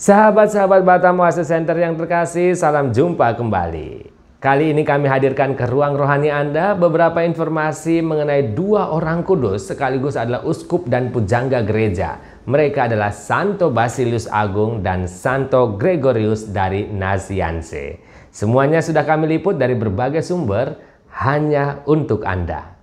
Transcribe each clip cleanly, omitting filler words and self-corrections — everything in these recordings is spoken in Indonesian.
Sahabat-sahabat Batam Oasis Center yang terkasih, salam jumpa kembali. Kali ini kami hadirkan ke ruang rohani Anda beberapa informasi mengenai dua orang kudus sekaligus adalah uskup dan pujangga gereja. Mereka adalah Santo Basilius Agung dan Santo Gregorius dari Nazianze. Semuanya sudah kami liput dari berbagai sumber hanya untuk Anda.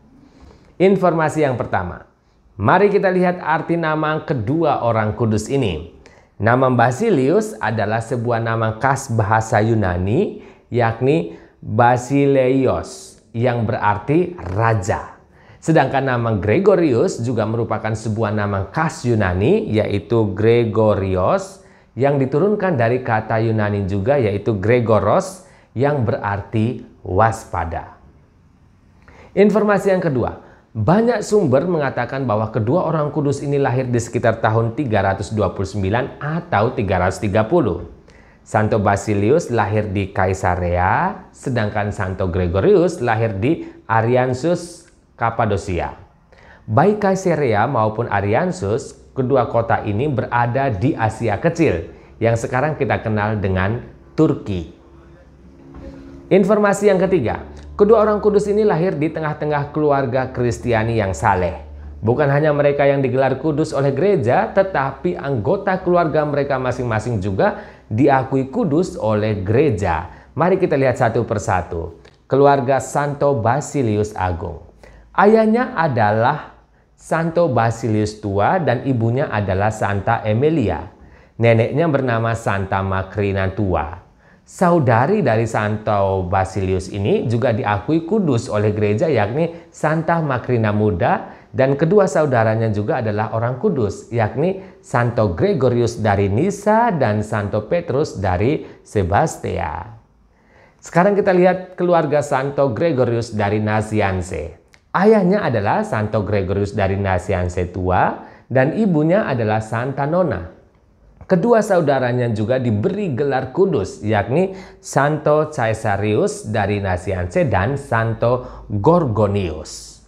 Informasi yang pertama, mari kita lihat arti nama kedua orang kudus ini. Nama Basilius adalah sebuah nama khas bahasa Yunani, yakni Basileios, yang berarti raja. Sedangkan nama Gregorius juga merupakan sebuah nama khas Yunani, yaitu Gregorios, yang diturunkan dari kata Yunani juga, yaitu Gregoros, yang berarti waspada. Informasi yang kedua, banyak sumber mengatakan bahwa kedua orang kudus ini lahir di sekitar tahun 329 atau 330. Santo Basilius lahir di Kaisarea, sedangkan Santo Gregorius lahir di Ariansus, Kapadosia. Baik Kaisarea maupun Ariansus, kedua kota ini berada di Asia Kecil, yang sekarang kita kenal dengan Turki. Informasi yang ketiga, kedua orang kudus ini lahir di tengah-tengah keluarga Kristiani yang saleh. Bukan hanya mereka yang digelar kudus oleh gereja, tetapi anggota keluarga mereka masing-masing juga diakui kudus oleh gereja. Mari kita lihat satu persatu. Keluarga Santo Basilius Agung. Ayahnya adalah Santo Basilius Tua dan ibunya adalah Santa Emilia. Neneknya bernama Santa Macrina Tua. Saudari dari Santo Basilius ini juga diakui kudus oleh gereja, yakni Santa Macrina Muda, dan kedua saudaranya juga adalah orang kudus, yakni Santo Gregorius dari Nisa dan Santo Petrus dari Sebastia. Sekarang kita lihat keluarga Santo Gregorius dari Nazianze. Ayahnya adalah Santo Gregorius dari Nazianze Tua dan ibunya adalah Santa Nona. Kedua saudaranya juga diberi gelar kudus, yakni Santo Caesarius dari Nazianze dan Santo Gorgonius.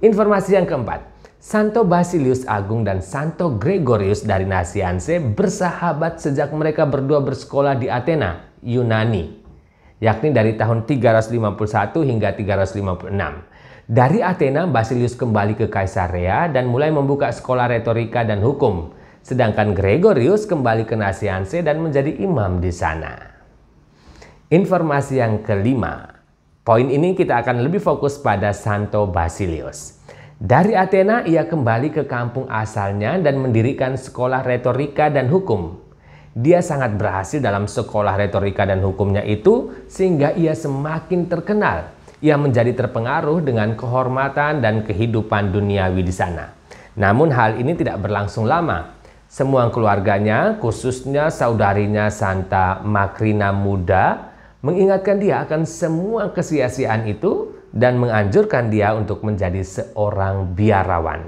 Informasi yang keempat, Santo Basilius Agung dan Santo Gregorius dari Nazianze bersahabat sejak mereka berdua bersekolah di Athena, Yunani, yakni dari tahun 351 hingga 356. Dari Athena, Basilius kembali ke Kaisarea dan mulai membuka sekolah retorika dan hukum. Sedangkan Gregorius kembali ke Nazianze dan menjadi imam di sana. Informasi yang kelima. Poin ini kita akan lebih fokus pada Santo Basilius. Dari Athena ia kembali ke kampung asalnya dan mendirikan sekolah retorika dan hukum. Dia sangat berhasil dalam sekolah retorika dan hukumnya itu sehingga ia semakin terkenal. Ia menjadi terpengaruh dengan kehormatan dan kehidupan duniawi di sana. Namun hal ini tidak berlangsung lama. Semua keluarganya, khususnya saudarinya Santa Macrina Muda, mengingatkan dia akan semua kesia-siaan itu dan menganjurkan dia untuk menjadi seorang biarawan.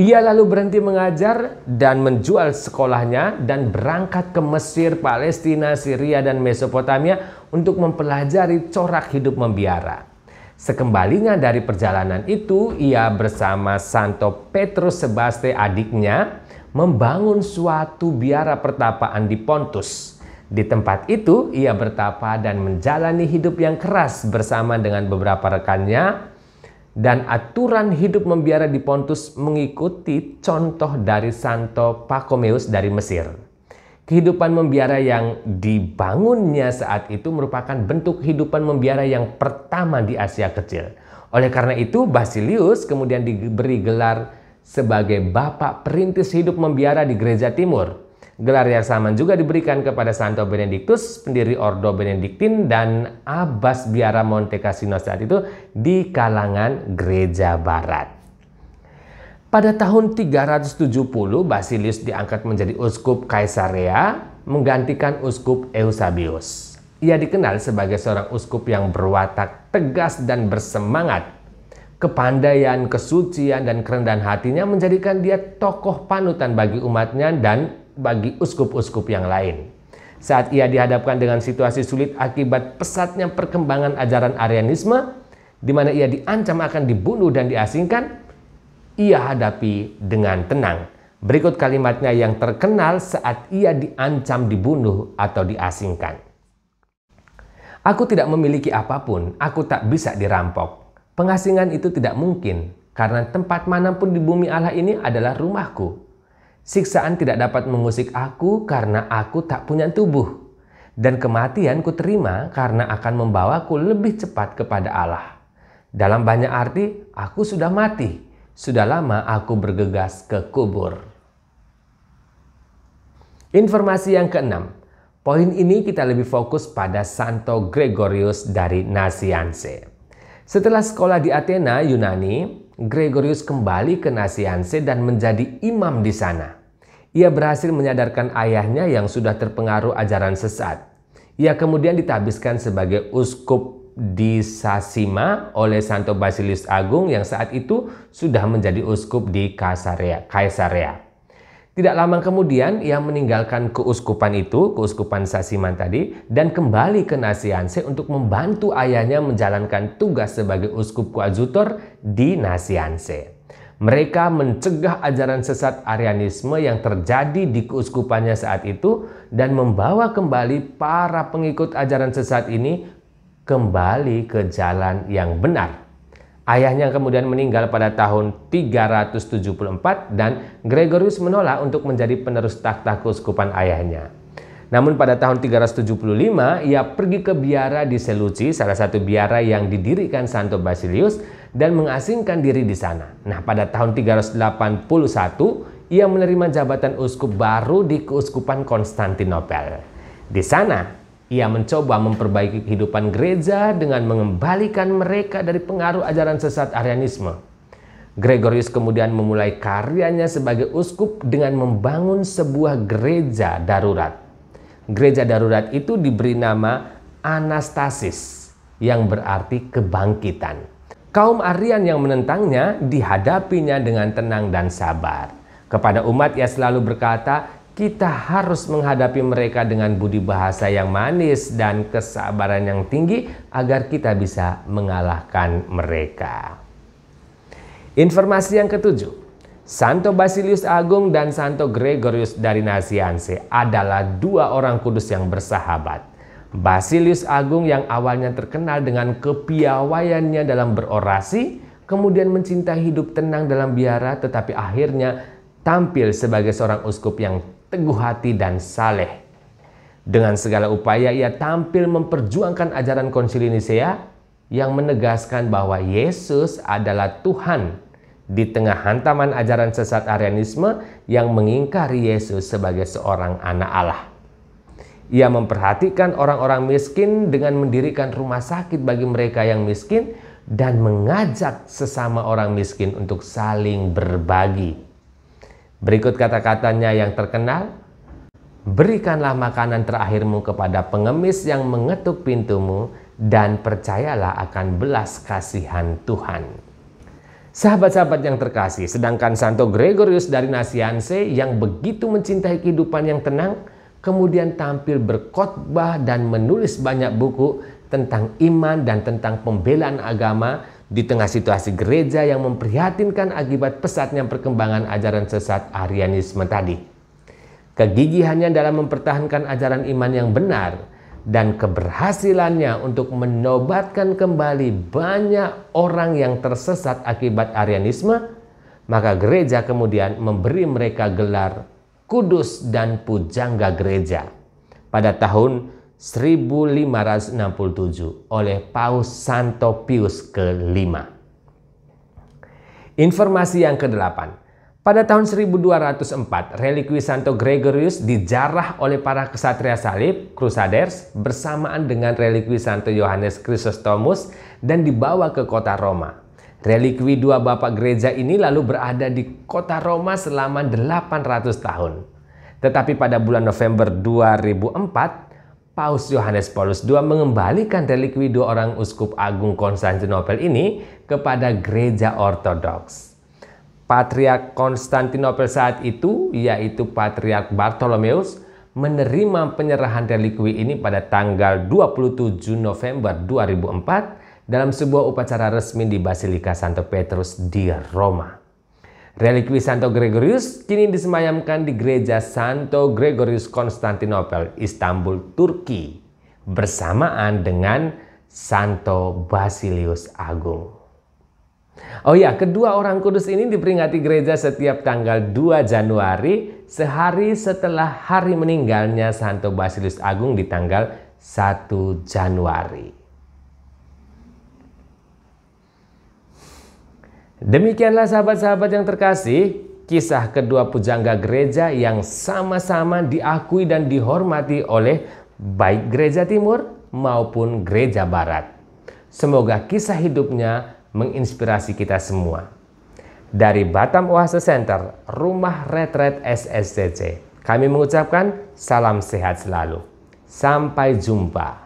Ia lalu berhenti mengajar dan menjual sekolahnya dan berangkat ke Mesir, Palestina, Syria, dan Mesopotamia untuk mempelajari corak hidup membiara. Sekembalinya dari perjalanan itu, ia bersama Santo Petrus Sebaste adiknya membangun suatu biara pertapaan di Pontus. Di tempat itu ia bertapa dan menjalani hidup yang keras bersama dengan beberapa rekannya, dan aturan hidup membiara di Pontus mengikuti contoh dari Santo Pachomius dari Mesir. Kehidupan membiara yang dibangunnya saat itu merupakan bentuk kehidupan membiara yang pertama di Asia Kecil. Oleh karena itu Basilius kemudian diberi gelar sebagai Bapak Perintis Hidup Membiara di Gereja Timur. Gelar yang sama juga diberikan kepada Santo Benedictus, pendiri Ordo Benediktin dan Abbas Biara Monte Cassino saat itu di kalangan Gereja Barat. Pada tahun 370, Basilius diangkat menjadi uskup Kaisarea, menggantikan uskup Eusebius. Ia dikenal sebagai seorang uskup yang berwatak tegas dan bersemangat. Kepandaian, kesucian, dan kerendahan hatinya menjadikan dia tokoh panutan bagi umatnya dan bagi uskup-uskup yang lain. Saat ia dihadapkan dengan situasi sulit akibat pesatnya perkembangan ajaran Arianisme, di mana ia diancam akan dibunuh dan diasingkan, ia hadapi dengan tenang. Berikut kalimatnya yang terkenal saat ia diancam dibunuh atau diasingkan. Aku tidak memiliki apapun, aku tak bisa dirampok. Pengasingan itu tidak mungkin, karena tempat manapun di bumi Allah ini adalah rumahku. Siksaan tidak dapat mengusik aku karena aku tak punya tubuh. Dan kematian ku terima karena akan membawaku lebih cepat kepada Allah. Dalam banyak arti, aku sudah mati. Sudah lama aku bergegas ke kubur. Informasi yang keenam. Poin ini kita lebih fokus pada Santo Gregorius dari Nazianze. Setelah sekolah di Athena, Yunani, Gregorius kembali ke Nazianze dan menjadi imam di sana. Ia berhasil menyadarkan ayahnya yang sudah terpengaruh ajaran sesat. Ia kemudian ditabiskan sebagai uskup di Sasima oleh Santo Basilius Agung yang saat itu sudah menjadi uskup di Kaisarea. Tidak lama kemudian ia meninggalkan keuskupan Sasima tadi, dan kembali ke Nazianze untuk membantu ayahnya menjalankan tugas sebagai uskup koadjutor di Nazianze. Mereka mencegah ajaran sesat Arianisme yang terjadi di keuskupannya saat itu dan membawa kembali para pengikut ajaran sesat ini kembali ke jalan yang benar. Ayahnya kemudian meninggal pada tahun 374 dan Gregorius menolak untuk menjadi penerus takhta keuskupan ayahnya. Namun pada tahun 375 ia pergi ke biara di Seleuci, salah satu biara yang didirikan Santo Basilius, dan mengasingkan diri di sana. Nah, pada tahun 381 ia menerima jabatan uskup baru di keuskupan Konstantinopel. Di sana ia mencoba memperbaiki kehidupan gereja dengan mengembalikan mereka dari pengaruh ajaran sesat Arianisme. Gregorius kemudian memulai karyanya sebagai uskup dengan membangun sebuah gereja darurat. Gereja darurat itu diberi nama Anastasis, yang berarti kebangkitan. Kaum Arian yang menentangnya dihadapinya dengan tenang dan sabar. Kepada umat ia selalu berkata, kita harus menghadapi mereka dengan budi bahasa yang manis dan kesabaran yang tinggi agar kita bisa mengalahkan mereka. Informasi yang ketujuh. Santo Basilius Agung dan Santo Gregorius dari Nazianze adalah dua orang kudus yang bersahabat. Basilius Agung yang awalnya terkenal dengan kepiawaiannya dalam berorasi, kemudian mencintai hidup tenang dalam biara, tetapi akhirnya tampil sebagai seorang uskup yang teguh hati dan saleh. Dengan segala upaya ia tampil memperjuangkan ajaran Konsili Nisea yang menegaskan bahwa Yesus adalah Tuhan di tengah hantaman ajaran sesat Arianisme yang mengingkari Yesus sebagai seorang anak Allah. Ia memperhatikan orang-orang miskin dengan mendirikan rumah sakit bagi mereka yang miskin dan mengajak sesama orang miskin untuk saling berbagi. Berikut kata-katanya yang terkenal, berikanlah makanan terakhirmu kepada pengemis yang mengetuk pintumu dan percayalah akan belas kasihan Tuhan. Sahabat-sahabat yang terkasih, sedangkan Santo Gregorius dari Nazianze yang begitu mencintai kehidupan yang tenang, kemudian tampil berkhotbah dan menulis banyak buku tentang iman dan tentang pembelaan agama di tengah situasi gereja yang memprihatinkan akibat pesatnya perkembangan ajaran sesat Arianisme tadi. Kegigihannya dalam mempertahankan ajaran iman yang benar dan keberhasilannya untuk menobatkan kembali banyak orang yang tersesat akibat Arianisme, maka gereja kemudian memberi mereka gelar Kudus dan Pujangga Gereja pada tahun 1567 oleh Paus Santo Pius ke-5. Informasi yang ke-8. Pada tahun 1204, relikwi Santo Gregorius dijarah oleh para ksatria salib, Crusaders, bersamaan dengan relikwi Santo Yohanes Chrysostomus dan dibawa ke kota Roma. Relikwi dua bapak gereja ini lalu berada di kota Roma selama 800 tahun. Tetapi pada bulan November 2004, Paus Yohanes Paulus II mengembalikan relikwi dua orang uskup agung Konstantinopel ini kepada gereja ortodoks. Patriark Konstantinopel saat itu, yaitu Patriark Bartolomeus, menerima penyerahan relikwi ini pada tanggal 27 November 2004 dalam sebuah upacara resmi di Basilika Santo Petrus di Roma. Relikwi Santo Gregorius kini disemayamkan di Gereja Santo Gregorius Konstantinopel, Istanbul, Turki, bersamaan dengan Santo Basilius Agung. Oh ya, kedua orang kudus ini diperingati gereja setiap tanggal 2 Januari, sehari setelah hari meninggalnya Santo Basilius Agung di tanggal 1 Januari. Demikianlah sahabat-sahabat yang terkasih, kisah kedua pujangga gereja yang sama-sama diakui dan dihormati oleh baik gereja timur maupun gereja barat. Semoga kisah hidupnya menginspirasi kita semua. Dari Batam Oase Center, Rumah Retret SSCC, kami mengucapkan salam sehat selalu. Sampai jumpa.